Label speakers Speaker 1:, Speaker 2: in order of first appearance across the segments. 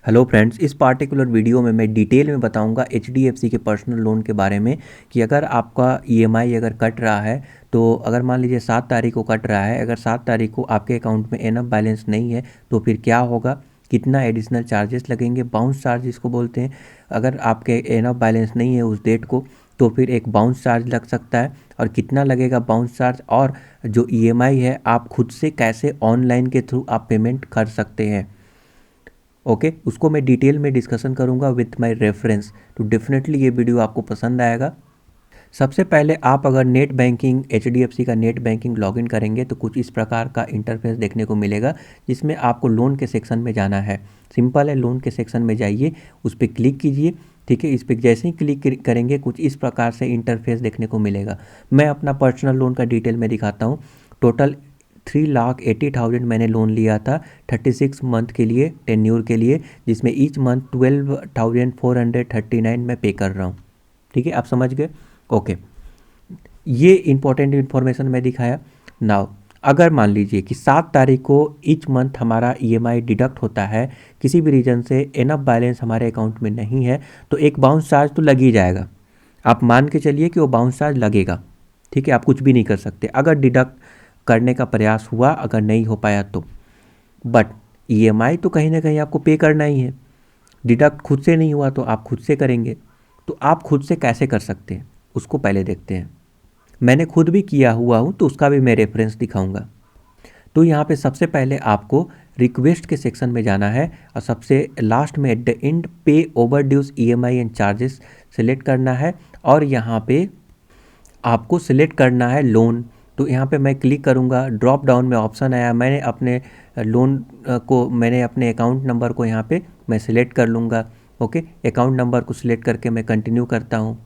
Speaker 1: Hello friends, इस particular video में मैं डिटेल में बताऊंगा एचडीएफसी के पर्सनल लोन के बारे में कि अगर आपका ईएमआई अगर कट रहा है तो अगर मान लीजिए 7 तारीख को कट रहा है, अगर 7 तारीख को आपके अकाउंट में एनफ बैलेंस नहीं है तो फिर क्या होगा, कितना एडिशनल चार्जेस लगेंगे, बाउंस चार्ज इसको बोलते हैं। अगर आपके एनफ बैलेंस नहीं है उस डेट को तो फिर एक बाउंस चार्ज लग सकता है और कितना लगेगा बाउंस चार्ज, और जो ईएमआई है आप खुद से कैसे ऑनलाइन के थ्रू आप पेमेंट कर सकते हैं। ओके, उसको मैं डिटेल में डिस्कशन करूंगा विथ माय रेफरेंस, तो डेफिनेटली ये वीडियो आपको पसंद आएगा। सबसे पहले आप अगर नेट बैंकिंग एचडीएफसी का नेट बैंकिंग लॉगिन करेंगे तो कुछ इस प्रकार का इंटरफेस देखने को मिलेगा, जिसमें आपको लोन के सेक्शन में जाना है। सिंपल है, लोन के सेक्शन में जाइए, उस पर क्लिक कीजिए। ठीक है, इस पर जैसे ही क्लिक करेंगे कुछ इस प्रकार से इंटरफेस देखने को मिलेगा। मैं अपना पर्सनल लोन का डिटेल में दिखाता हूँ। टोटल 3,80,000 मैंने लोन लिया था 36 मंथ के लिए, टेन्योर के लिए, जिसमें ईच मंथ 12,439 मैं पे कर रहा हूँ। ठीक है, आप समझ गए। ओके, ये इंपॉर्टेंट इन्फॉर्मेशन मैं दिखाया। नाउ अगर मान लीजिए कि 7 तारीख को ईच मंथ हमारा ईएमआई डिडक्ट होता है, किसी भी रीज़न से एनफ बैलेंस हमारे अकाउंट में नहीं है, तो एक बाउंस चार्ज तो लग ही जाएगा। आप मान के चलिए कि वो बाउंस चार्ज लगेगा। ठीक है, आप कुछ भी नहीं कर सकते अगर डिडक्ट करने का प्रयास हुआ, अगर नहीं हो पाया तो। बट ईएमआई तो कहीं ना कहीं आपको पे करना ही है। डिडक्ट खुद से नहीं हुआ तो आप खुद से करेंगे। तो आप खुद से कैसे कर सकते हैं उसको पहले देखते हैं। मैंने खुद भी किया हुआ हूँ तो उसका भी मैं रेफरेंस दिखाऊंगा। तो यहाँ पे सबसे पहले आपको रिक्वेस्ट के सेक्शन में जाना है और सबसे लास्ट में at the end pay over dues EMI and charges select करना है, और यहाँ पे आपको सिलेक्ट करना है लोन। तो यहाँ पे मैं क्लिक करूँगा, ड्रॉप डाउन में ऑप्शन आया, मैंने अपने लोन को, मैंने अपने अकाउंट नंबर को यहाँ पे मैं सिलेक्ट कर लूँगा। ओके, अकाउंट नंबर को सिलेक्ट करके मैं कंटिन्यू करता हूँ।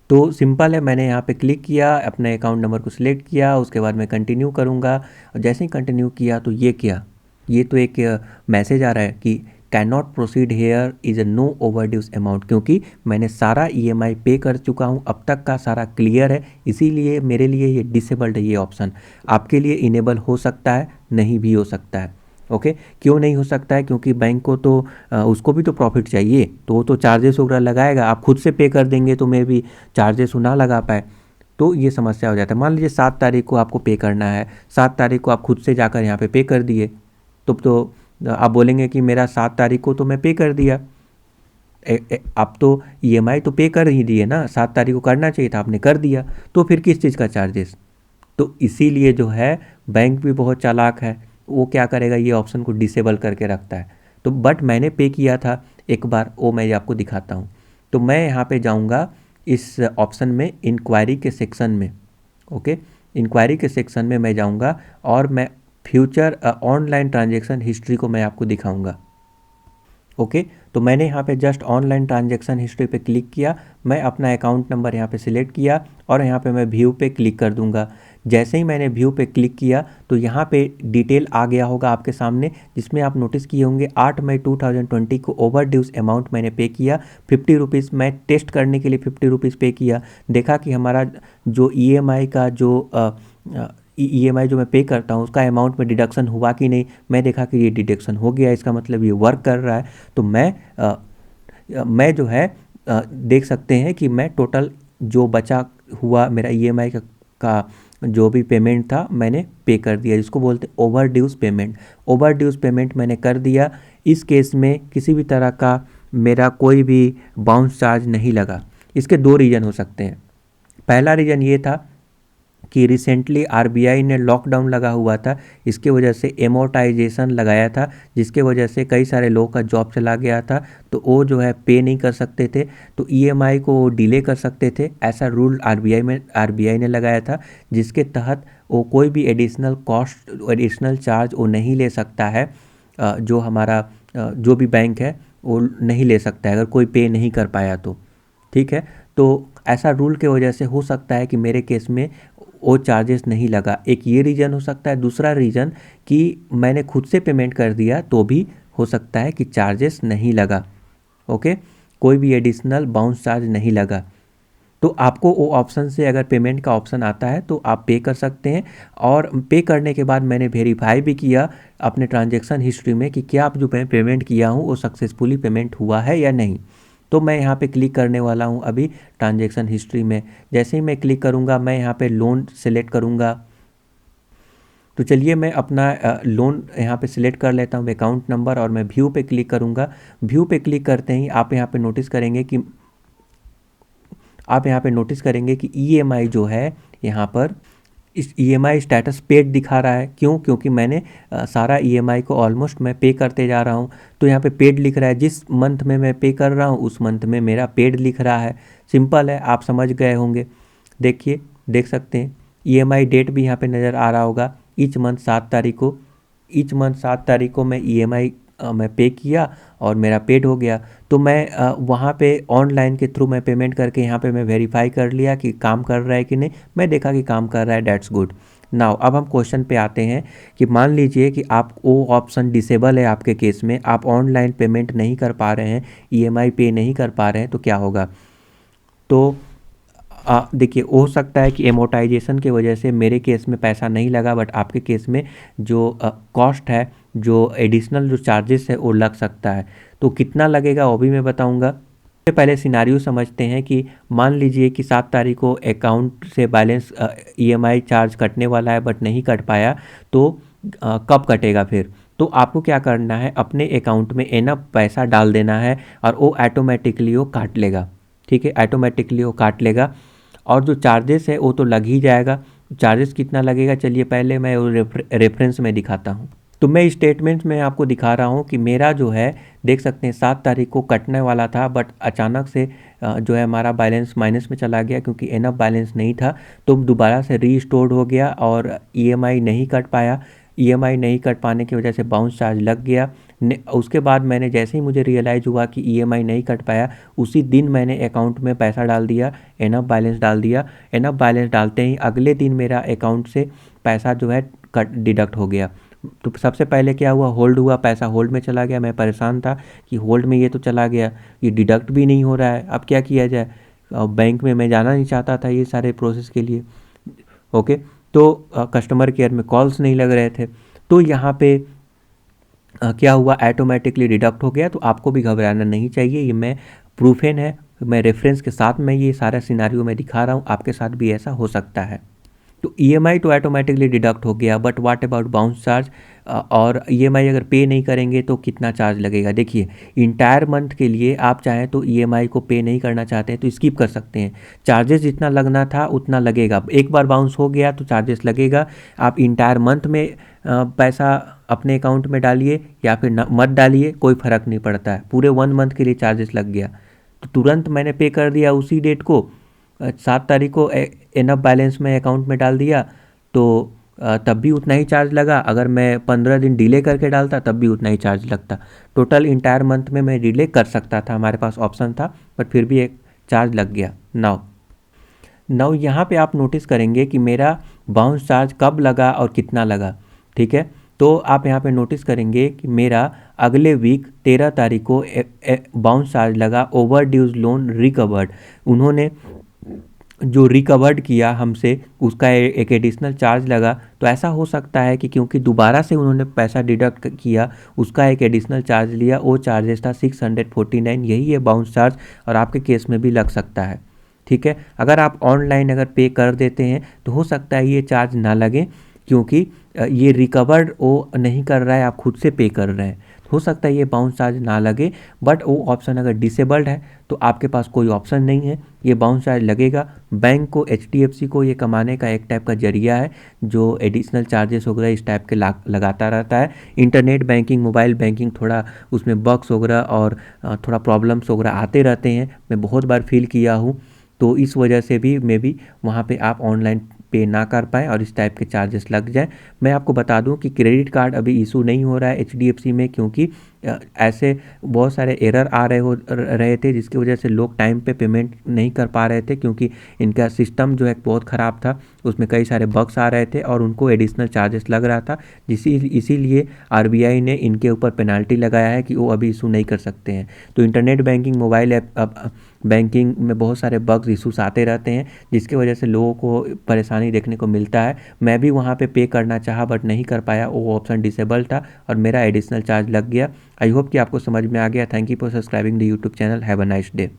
Speaker 1: तो सिंपल है, मैंने यहाँ पे क्लिक किया, अपने अकाउंट नंबर को सिलेक्ट किया, उसके बाद मैं कंटिन्यू करूँगा। और जैसे ही कंटिन्यू किया तो ये किया, ये तो एक मैसेज आ रहा है कि can not proceed here is a no over dues amount, क्योंकि मैंने सारा ईएमआई पे कर चुका हूँ, अब तक का सारा क्लियर है, इसीलिए मेरे लिए ये डिसेबल्ड है। ये ऑप्शन आपके लिए इनेबल हो सकता है, नहीं भी हो सकता है। ओके, क्यों नहीं हो सकता है? क्योंकि बैंक को तो उसको भी तो प्रॉफिट चाहिए, तो वो तो चार्जेस वगैरह लगाएगा। आप खुद से पे कर देंगे तो मे भी चार्जेस ना लगा पाए, तो ये समस्या हो जाता है। मान लीजिए 7 तारीख को आपको पे करना है, 7 तारीख को आप खुद से जाकर यहाँ पे कर दिए, तो आप बोलेंगे कि मेरा 7 तारीख को तो मैं पे कर दिया। आप तो ईएमआई तो पे कर ही दिए ना, 7 तारीख को करना चाहिए था, आपने कर दिया, तो फिर किस चीज़ का चार्जेस? तो इसीलिए जो है बैंक भी बहुत चालाक है, वो क्या करेगा, ये ऑप्शन को डिसेबल करके रखता है। तो बट मैंने पे किया था एक बार, वो मैं आपको दिखाता हूँ। तो मैं यहाँ पे जाऊँगा इस ऑप्शन में, इंक्वायरी के सेक्शन में। ओके, इंक्वायरी के सेक्शन में मैं जाऊँगा और मैं फ्यूचर ऑनलाइन ट्रांजेक्शन हिस्ट्री को मैं आपको दिखाऊँगा। ओके, तो मैंने यहाँ पे जस्ट ऑनलाइन ट्रांजैक्शन हिस्ट्री पे क्लिक किया, मैं अपना अकाउंट नंबर यहाँ पे सिलेक्ट किया और यहाँ पे मैं व्यू पे क्लिक कर दूंगा। जैसे ही मैंने व्यू पे क्लिक किया तो यहाँ पे डिटेल आ गया होगा आपके सामने, जिसमें आप नोटिस किए होंगे 8 मई 2020 को ओवर ड्यूज अमाउंट मैंने पे किया 50 रुपीज़। मैं टेस्ट करने के लिए 50 रुपीज़ पे किया, देखा कि हमारा जो ईएमआई का जो ईएमआई जो मैं पे करता हूँ उसका अमाउंट में डिडक्शन हुआ कि नहीं। मैं देखा कि ये डिडक्शन हो गया, इसका मतलब ये वर्क कर रहा है। तो मैं जो है देख सकते हैं कि मैं टोटल जो बचा हुआ मेरा ईएमआई का जो भी पेमेंट था मैंने पे कर दिया, जिसको बोलते हैं over dues payment. Over dues payment मैंने कर दिया। इस केस में किसी भी तरह का मेरा कोई भी बाउंस चार्ज नहीं लगा। इसके दो रीज़न हो सकते हैं। पहला रीज़न ये था कि रिसेंटली आरबीआई ने लॉकडाउन लगा हुआ था, इसके वजह से एमोर्टाइजेशन लगाया था, जिसके वजह से कई सारे लोगों का जॉब चला गया था, तो वो जो है पे नहीं कर सकते थे, तो ईएमआई को डिले कर सकते थे। ऐसा रूल आरबीआई ने लगाया था, जिसके तहत वो कोई भी एडिशनल कॉस्ट, एडिशनल चार्ज वो नहीं ले सकता है। जो हमारा जो भी बैंक है वो नहीं ले सकता है अगर कोई पे नहीं कर पाया तो। ठीक है, तो ऐसा रूल के वजह से हो सकता है कि मेरे केस में वो चार्जेस नहीं लगा, एक ये रीज़न हो सकता है। दूसरा रीज़न कि मैंने खुद से पेमेंट कर दिया तो भी हो सकता है कि चार्जेस नहीं लगा। ओके, कोई भी एडिशनल बाउंस चार्ज नहीं लगा। तो आपको वो ऑप्शन से अगर पेमेंट का ऑप्शन आता है तो आप पे कर सकते हैं। और पे करने के बाद मैंने वेरीफाई भी किया अपने ट्रांजैक्शन हिस्ट्री में कि क्या आप जो मैं पेमेंट किया हूँ वो सक्सेसफुली पेमेंट हुआ है या नहीं। तो मैं यहाँ पे क्लिक करने वाला हूँ अभी ट्रांजैक्शन हिस्ट्री में। जैसे ही मैं क्लिक करूँगा मैं यहाँ पे लोन सेलेक्ट करूँगा। तो चलिए मैं अपना लोन यहाँ पे सिलेक्ट कर लेता हूँ, अकाउंट नंबर, और मैं व्यू पे क्लिक करूँगा। व्यू पे क्लिक करते ही आप यहाँ पे नोटिस करेंगे कि ईएमआई जो है यहाँ पर इस ईएमआई स्टेटस पेड दिखा रहा है। क्यों? क्योंकि मैंने सारा ईएमआई को ऑलमोस्ट मैं पे करते जा रहा हूँ। तो यहाँ पे पेड लिख रहा है, जिस मंथ में मैं पे कर रहा हूँ उस मंथ में मेरा पेड लिख रहा है। सिंपल है, आप समझ गए होंगे। देखिए, देख सकते हैं ईएमआई डेट भी यहाँ पे नज़र आ रहा होगा। ईच मंथ 7 तारीख को मैं ईएमआई मैं पे किया और मेरा पेड हो गया। तो मैं वहाँ पे ऑनलाइन के थ्रू मैं पेमेंट करके यहाँ पे मैं वेरीफाई कर लिया कि काम कर रहा है कि नहीं। मैं देखा कि काम कर रहा है, डेट्स गुड। नाउ अब हम क्वेश्चन पे आते हैं कि मान लीजिए कि आप वो ऑप्शन डिसेबल है आपके केस में, आप ऑनलाइन पेमेंट नहीं कर पा रहे हैं, ईएमआई पे नहीं कर पा रहे हैं, तो क्या होगा। तो देखिए, हो सकता है कि एमोटाइजेशन की वजह से मेरे केस में पैसा नहीं लगा, बट आपके केस में जो कॉस्ट है, जो एडिशनल जो चार्जेस है वो लग सकता है। तो कितना लगेगा वो भी मैं बताऊंगा। सबसे पहले सिनारियो समझते हैं कि मान लीजिए कि 7 तारीख को अकाउंट से बैलेंस ईएमआई चार्ज कटने वाला है बट नहीं कट पाया, तो कब कटेगा फिर। तो आपको क्या करना है, अपने अकाउंट में एनफ पैसा डाल देना है और वो ऑटोमेटिकली वो काट लेगा। ठीक है, ऑटोमेटिकली वो काट लेगा। और जो चार्जेस है वो तो लग ही जाएगा। चार्जेस कितना लगेगा, चलिए पहले मैं वो रेफरेंस में दिखाता हूँ। तो मैं स्टेटमेंट में आपको दिखा रहा हूँ कि मेरा जो है, देख सकते हैं 7 तारीख को कटने वाला था, बट अचानक से जो है हमारा बैलेंस माइनस में चला गया क्योंकि एनफ बैलेंस नहीं था। तो दोबारा से रीस्टोर्ड हो गया और ईएमआई नहीं कट पाया। ईएमआई नहीं कट पाने की वजह से बाउंस चार्ज लग गया। उसके बाद मैंने जैसे ही मुझे रियलाइज़ हुआ कि ईएमआई नहीं कट पाया, उसी दिन मैंने अकाउंट में पैसा डाल दिया, एनफ बैलेंस डाल दिया। एनफ बैलेंस डालते ही अगले दिन मेरा अकाउंट से पैसा जो है कट डिडक्ट हो गया। तो सबसे पहले क्या हुआ, होल्ड हुआ, पैसा होल्ड में चला गया। मैं परेशान था कि होल्ड में ये तो चला गया, ये डिडक्ट भी नहीं हो रहा है, अब क्या किया जाए। बैंक में मैं जाना नहीं चाहता था ये सारे प्रोसेस के लिए। ओके, तो कस्टमर केयर में कॉल्स नहीं लग रहे थे। तो यहाँ पे क्या हुआ, ऑटोमेटिकली डिडक्ट हो गया। तो आपको भी घबराना नहीं चाहिए, ये मैं प्रूफेन है, मैं रेफरेंस के साथ मैं ये सारा सिनारियो में दिखा रहा हूँ, आपके साथ भी ऐसा हो सकता है। तो ईएमआई तो ऑटोमेटिकली डिडक्ट हो गया, but what about bounce charge. और ईएमआई अगर पे नहीं करेंगे तो कितना चार्ज लगेगा। देखिए, इंटायर मंथ के लिए आप चाहें तो ईएमआई को पे नहीं करना चाहते हैं तो स्किप कर सकते हैं। चार्जेस जितना लगना था उतना लगेगा, एक बार बाउंस हो गया तो चार्जेस लगेगा। आप इंटायर मंथ में पैसा अपने अकाउंट में डालिए या फिर मत डालिए, कोई फ़र्क नहीं पड़ता है। पूरे 1 मंथ के लिए चार्जेस लग गया तो तुरंत मैंने पे कर दिया उसी डेट को। 7 तारीख को एनफ बैलेंस में अकाउंट में डाल दिया, तो तब भी उतना ही चार्ज लगा। अगर मैं 15 दिन डिले करके डालता तब भी उतना ही चार्ज लगता। टोटल इंटायर मंथ में मैं डिले कर सकता था, हमारे पास ऑप्शन था, बट फिर भी एक चार्ज लग गया। नाउ यहाँ पे आप नोटिस करेंगे कि मेरा बाउंस चार्ज कब लगा और कितना लगा। ठीक है, तो आप यहाँ पे नोटिस करेंगे कि मेरा अगले वीक 13 तारीख को बाउंस चार्ज लगा, ओवर ड्यूज लोन रिकवर्ड। उन्होंने जो रिकवर्ड किया हमसे उसका एक एडिशनल चार्ज लगा। तो ऐसा हो सकता है कि क्योंकि दोबारा से उन्होंने पैसा डिडक्ट किया, उसका एक एडिशनल चार्ज लिया, वो चार्जेस था 649, यही है बाउंस चार्ज, और आपके केस में भी लग सकता है। ठीक है, अगर आप ऑनलाइन अगर पे कर देते हैं तो हो सकता है ये चार्ज ना लगे, क्योंकि ये रिकवर्ड वो नहीं कर रहा है, आप खुद से पे कर रहे हैं। हो सकता है ये बाउंस चार्ज ना लगे, बट वो ऑप्शन अगर डिसेबल्ड है तो आपके पास कोई ऑप्शन नहीं है, ये बाउंस चार्ज लगेगा। बैंक को, एचडीएफसी को ये कमाने का एक टाइप का जरिया है, जो एडिशनल चार्जेस वगैरह इस टाइप के लगाता रहता है। इंटरनेट बैंकिंग, मोबाइल बैंकिंग, थोड़ा उसमें बग्स वगैरह और थोड़ा प्रॉब्लम्स वगैरह आते रहते हैं, मैं बहुत बार फील किया हूँ। तो इस वजह से भी मे बी वहाँ पे आप ऑनलाइन पे ना कर पाएँ और इस टाइप के चार्जेस लग जाए। मैं आपको बता दूं कि क्रेडिट कार्ड अभी इशू नहीं हो रहा है एचडीएफसी में, क्योंकि ऐसे बहुत सारे एरर आ रहे थे, जिसकी वजह से लोग टाइम पे पेमेंट नहीं कर पा रहे थे, क्योंकि इनका सिस्टम जो है बहुत ख़राब था, उसमें कई सारे बग्स आ रहे थे और उनको एडिशनल चार्जेस लग रहा था। इसीलिए आरबीआई ने इनके ऊपर पेनाल्टी लगाया है कि वो अभी इशू नहीं कर सकते हैं। तो internet banking, mobile app banking में बहुत सारे बग्स इशूज आते रहते हैं, जिसकी वजह से लोगों को परेशानी देखने को मिलता है। मैं भी वहाँ पे करना चाहा बट नहीं कर पाया, वो ऑप्शन डिसेबल था और मेरा एडिशनल चार्ज लग गया। आई होप कि आपको समझ में आ गया। Thank you for subscribing the YouTube channel. Have a nice day.